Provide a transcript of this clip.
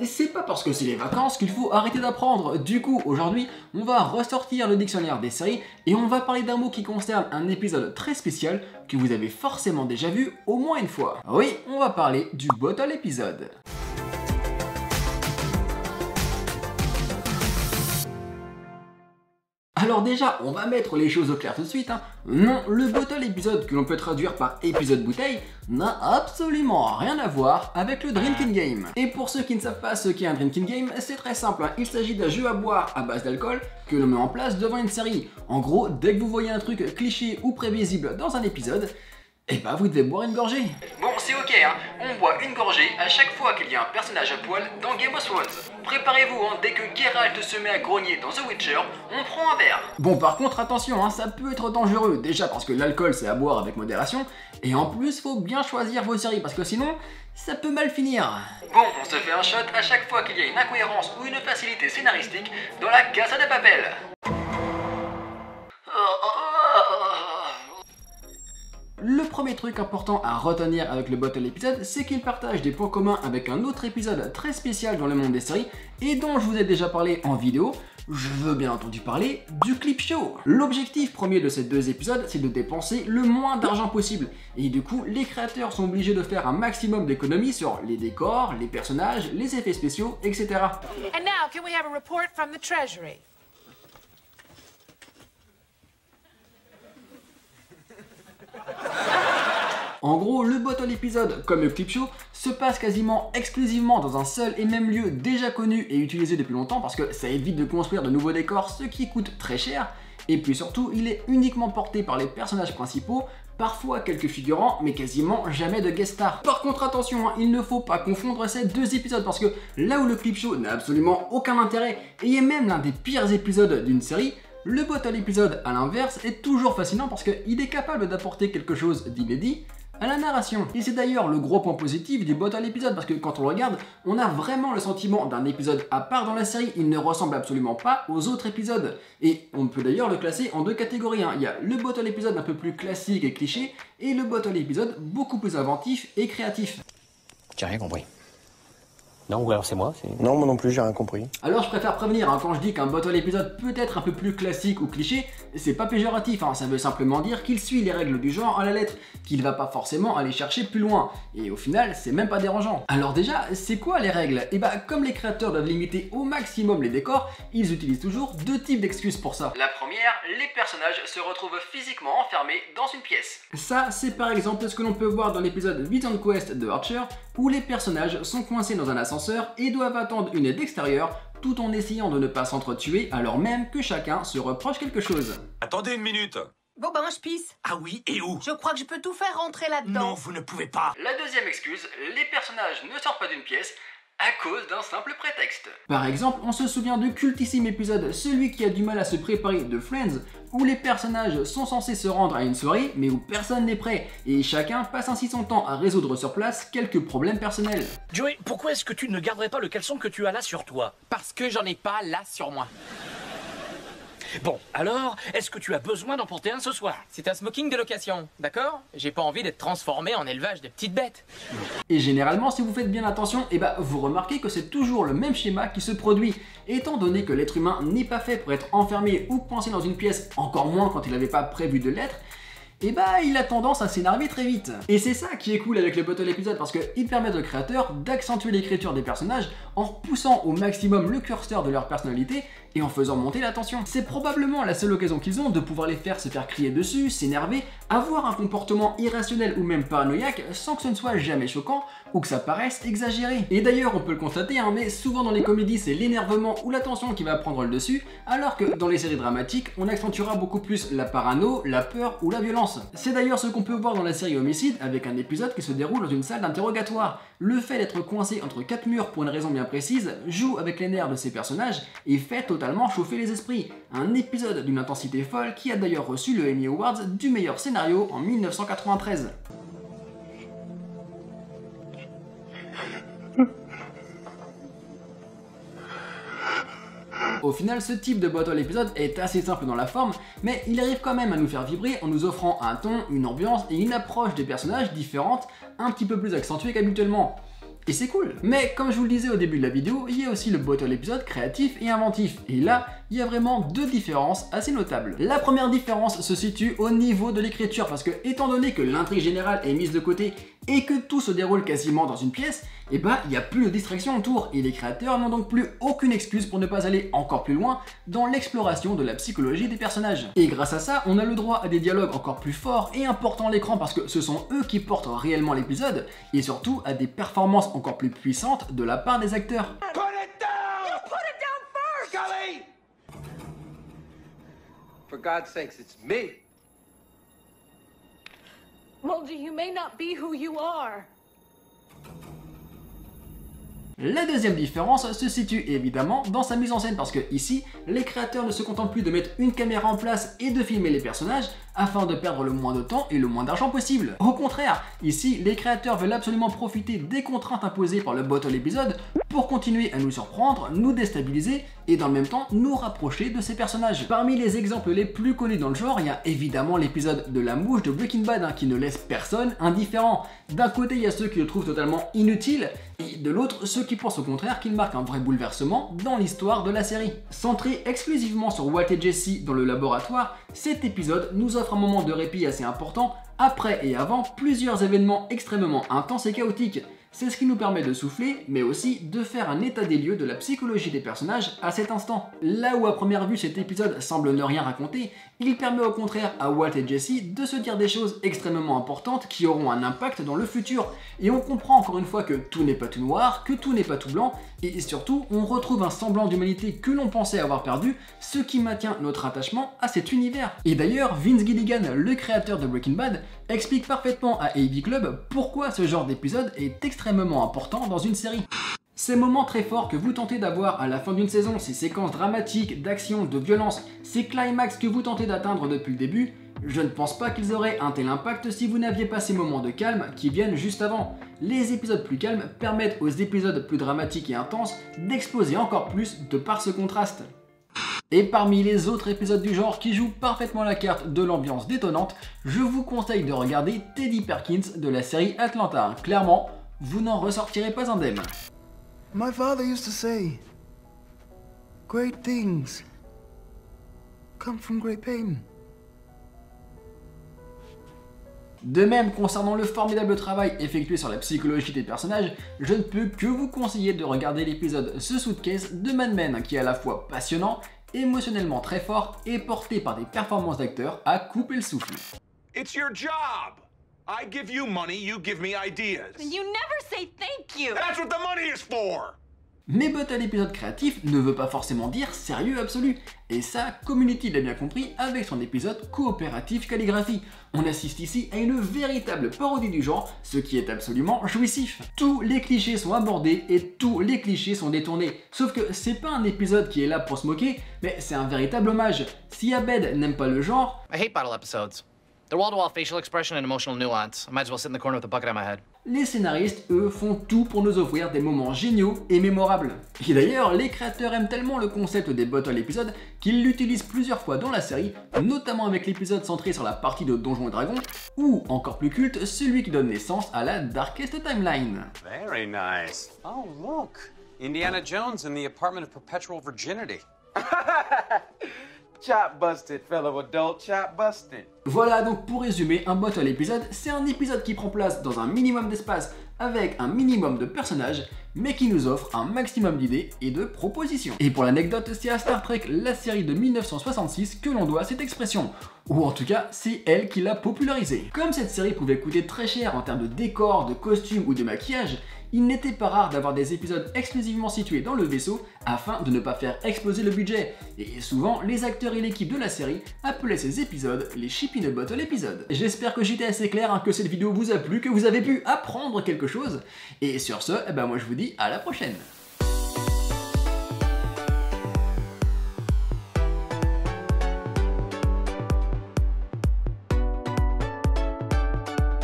Et c'est pas parce que c'est les vacances qu'il faut arrêter d'apprendre. Du coup, aujourd'hui, on va ressortir le dictionnaire des séries et on va parler d'un mot qui concerne un épisode très spécial que vous avez forcément déjà vu au moins une fois. Oui, on va parler du bottle épisode. Alors déjà, on va mettre les choses au clair tout de suite. Non, le bottle épisode, que l'on peut traduire par épisode bouteille, n'a absolument rien à voir avec le drinking game. Et pour ceux qui ne savent pas ce qu'est un drinking game, c'est très simple. Il s'agit d'un jeu à boire à base d'alcool que l'on met en place devant une série. En gros, dès que vous voyez un truc cliché ou prévisible dans un épisode, eh bah vous devez boire une gorgée. Bon, c'est ok, on boit une gorgée à chaque fois qu'il y a un personnage à poil dans Game of Thrones. Préparez-vous, dès que Geralt se met à grogner dans The Witcher, on prend un verre. Bon, par contre, attention, ça peut être dangereux, déjà parce que l'alcool c'est à boire avec modération, et en plus, faut bien choisir vos séries, parce que sinon, ça peut mal finir. Bon, on se fait un shot à chaque fois qu'il y a une incohérence ou une facilité scénaristique dans la Casa de Papel. Le premier truc important à retenir avec le bottle épisode, c'est qu'il partage des points communs avec un autre épisode très spécial dans le monde des séries et dont je vous ai déjà parlé en vidéo. Je veux bien entendu parler du clip show. L'objectif premier de ces deux épisodes, c'est de dépenser le moins d'argent possible. Et du coup, les créateurs sont obligés de faire un maximum d'économies sur les décors, les personnages, les effets spéciaux, etc. And now, can we have a report from the Treasury? En gros, le bottle épisode, comme le clip show, se passe quasiment exclusivement dans un seul et même lieu déjà connu et utilisé depuis longtemps parce que ça évite de construire de nouveaux décors, ce qui coûte très cher. Et puis surtout, il est uniquement porté par les personnages principaux, parfois quelques figurants, mais quasiment jamais de guest stars. Par contre, attention, il ne faut pas confondre ces deux épisodes parce que là où le clip show n'a absolument aucun intérêt et est même l'un des pires épisodes d'une série, le bottle épisode, à l'inverse, est toujours fascinant parce qu'il est capable d'apporter quelque chose d'inédit à la narration. Et c'est d'ailleurs le gros point positif du bottle épisode parce que quand on le regarde, on a vraiment le sentiment d'un épisode à part dans la série. Il ne ressemble absolument pas aux autres épisodes. Et on peut d'ailleurs le classer en deux catégories. Il y a le bottle épisode un peu plus classique et cliché et le bottle épisode beaucoup plus inventif et créatif. J'ai rien compris. Non, ou alors c'est moi, Non, moi non plus, j'ai rien compris. Alors je préfère prévenir, quand je dis qu'un bottle épisode peut être un peu plus classique ou cliché, c'est pas péjoratif, ça veut simplement dire qu'il suit les règles du genre à la lettre, qu'il va pas forcément aller chercher plus loin, et au final c'est même pas dérangeant. Alors déjà, c'est quoi les règles? Et bah comme les créateurs doivent limiter au maximum les décors, ils utilisent toujours deux types d'excuses pour ça. La première, les personnages se retrouvent physiquement enfermés dans une pièce. Ça, c'est par exemple ce que l'on peut voir dans l'épisode Vision Quest de Archer, où les personnages sont coincés dans un ascenseur et doivent attendre une aide extérieure tout en essayant de ne pas s'entretuer alors même que chacun se reproche quelque chose. Attendez une minute. Bon, bah moi je pisse. Ah oui, et où? Je crois que je peux tout faire rentrer là-dedans. Non, vous ne pouvez pas. La deuxième excuse, les personnages ne sortent pas d'une pièce à cause d'un simple prétexte. Par exemple, on se souvient du cultissime épisode Celui qui a du mal à se préparer de Friends, où les personnages sont censés se rendre à une soirée, mais où personne n'est prêt, et chacun passe ainsi son temps à résoudre sur place quelques problèmes personnels. Joey, pourquoi est-ce que tu ne garderais pas le caleçon que tu as là sur toi? Parce que j'en ai pas là sur moi. Bon, alors, est-ce que tu as besoin d'en porter un ce soir? C'est un smoking de location, d'accord? J'ai pas envie d'être transformé en élevage de petites bêtes. Et généralement, si vous faites bien attention, vous remarquez que c'est toujours le même schéma qui se produit. Étant donné que l'être humain n'est pas fait pour être enfermé ou coincé dans une pièce, encore moins quand il n'avait pas prévu de l'être, il a tendance à s'énerver très vite. Et c'est ça qui est cool avec le bottle épisode parce qu'il permet aux créateurs d'accentuer l'écriture des personnages en repoussant au maximum le curseur de leur personnalité et en faisant monter la tension. C'est probablement la seule occasion qu'ils ont de pouvoir les faire se faire crier dessus, s'énerver, avoir un comportement irrationnel ou même paranoïaque sans que ce ne soit jamais choquant ou que ça paraisse exagéré. Et d'ailleurs on peut le constater, mais souvent dans les comédies c'est l'énervement ou la tension qui va prendre le dessus, alors que dans les séries dramatiques on accentuera beaucoup plus la parano, la peur ou la violence. C'est d'ailleurs ce qu'on peut voir dans la série Homicide avec un épisode qui se déroule dans une salle d'interrogatoire. Le fait d'être coincé entre quatre murs pour une raison bien précise joue avec les nerfs de ces personnages et fait totalement chauffer les esprits. Un épisode d'une intensité folle qui a d'ailleurs reçu le Emmy Awards du meilleur scénario en 1993. Au final, ce type de bottle épisode est assez simple dans la forme, mais il arrive quand même à nous faire vibrer en nous offrant un ton, une ambiance et une approche des personnages différentes, un petit peu plus accentuées qu'habituellement. Et c'est cool. Mais comme je vous le disais au début de la vidéo, il y a aussi le bottle épisode créatif et inventif. Et là, il y a vraiment deux différences assez notables. La première différence se situe au niveau de l'écriture, parce que étant donné que l'intrigue générale est mise de côté et que tout se déroule quasiment dans une pièce, et bah il n'y a plus de distraction autour et les créateurs n'ont donc plus aucune excuse pour ne pas aller encore plus loin dans l'exploration de la psychologie des personnages. Et grâce à ça, on a le droit à des dialogues encore plus forts et importants à l'écran parce que ce sont eux qui portent réellement l'épisode et surtout à des performances encore plus puissantes de la part des acteurs. Put it down! You put it down first! Scully! For God's sakes, it's me. Mulder, you may not be who you are. La deuxième différence se situe évidemment dans sa mise en scène parce que ici, les créateurs ne se contentent plus de mettre une caméra en place et de filmer les personnages afin de perdre le moins de temps et le moins d'argent possible. Au contraire, ici, les créateurs veulent absolument profiter des contraintes imposées par le bottle épisode pour continuer à nous surprendre, nous déstabiliser et dans le même temps nous rapprocher de ces personnages. Parmi les exemples les plus connus dans le genre, il y a évidemment l'épisode de la mouche de Breaking Bad qui ne laisse personne indifférent. D'un côté, il y a ceux qui le trouvent totalement inutile et de l'autre, ceux qui pensent au contraire qu'il marque un vrai bouleversement dans l'histoire de la série. Centré exclusivement sur Walt et Jesse dans le laboratoire, cet épisode nous offre un moment de répit assez important après et avant plusieurs événements extrêmement intenses et chaotiques. C'est ce qui nous permet de souffler, mais aussi de faire un état des lieux de la psychologie des personnages à cet instant. Là où à première vue cet épisode semble ne rien raconter, il permet au contraire à Walt et Jesse de se dire des choses extrêmement importantes qui auront un impact dans le futur. Et on comprend encore une fois que tout n'est pas tout noir, que tout n'est pas tout blanc, et surtout on retrouve un semblant d'humanité que l'on pensait avoir perdu, ce qui maintient notre attachement à cet univers. Et d'ailleurs, Vince Gilligan, le créateur de Breaking Bad, explique parfaitement à AV Club pourquoi ce genre d'épisode est extrêmement important dans une série. Ces moments très forts que vous tentez d'avoir à la fin d'une saison, ces séquences dramatiques, d'action, de violence, ces climax que vous tentez d'atteindre depuis le début, je ne pense pas qu'ils auraient un tel impact si vous n'aviez pas ces moments de calme qui viennent juste avant. Les épisodes plus calmes permettent aux épisodes plus dramatiques et intenses d'exploser encore plus de par ce contraste. Et parmi les autres épisodes du genre qui jouent parfaitement la carte de l'ambiance détonnante, je vous conseille de regarder Teddy Perkins de la série Atlanta. Clairement, vous n'en ressortirez pas indemne. My father used to say, great things come from great pain. De même, concernant le formidable travail effectué sur la psychologie des personnages, je ne peux que vous conseiller de regarder l'épisode The Suitcase de Mad Men, qui est à la fois passionnant, émotionnellement très fort et porté par des performances d'acteurs à couper le souffle. It's your job! I give you money, you give me ideas. And you never say thank you. That's what the money is for! Mais bottle épisode créatif ne veut pas forcément dire sérieux absolu. Et ça, Community l'a bien compris avec son épisode coopératif calligraphie. On assiste ici à une véritable parodie du genre, ce qui est absolument jouissif. Tous les clichés sont abordés et tous les clichés sont détournés. Sauf que c'est pas un épisode qui est là pour se moquer, mais c'est un véritable hommage. Si Abed n'aime pas le genre, I hate bottle episodes. They're wall-to-wall facial expression and emotional nuance. I might as well sit in the corner with a bucket on my head. les scénaristes, eux, font tout pour nous offrir des moments géniaux et mémorables. Et d'ailleurs, les créateurs aiment tellement le concept des bottle épisodes qu'ils l'utilisent plusieurs fois dans la série, notamment avec l'épisode centré sur la partie de Donjons et Dragons, ou, encore plus culte, celui qui donne naissance à la Darkest Timeline. Very nice. Oh, look. Indiana Jones in the Apartment of Perpetual Virginity. Chop busted, fellow adult, chop busted. Voilà donc pour résumer, un bottle épisode, c'est un épisode qui prend place dans un minimum d'espace avec un minimum de personnages, mais qui nous offre un maximum d'idées et de propositions. Et pour l'anecdote, c'est à Star Trek, la série de 1966, que l'on doit cette expression. Ou en tout cas, c'est elle qui l'a popularisée. Comme cette série pouvait coûter très cher en termes de décors, de costumes ou de maquillage, il n'était pas rare d'avoir des épisodes exclusivement situés dans le vaisseau afin de ne pas faire exploser le budget. Et souvent, les acteurs et l'équipe de la série appelaient ces épisodes les Ship in a Bottle épisodes. J'espère que j'étais assez clair, que cette vidéo vous a plu, que vous avez pu apprendre quelque chose. Et sur ce, moi je vous dis à la prochaine.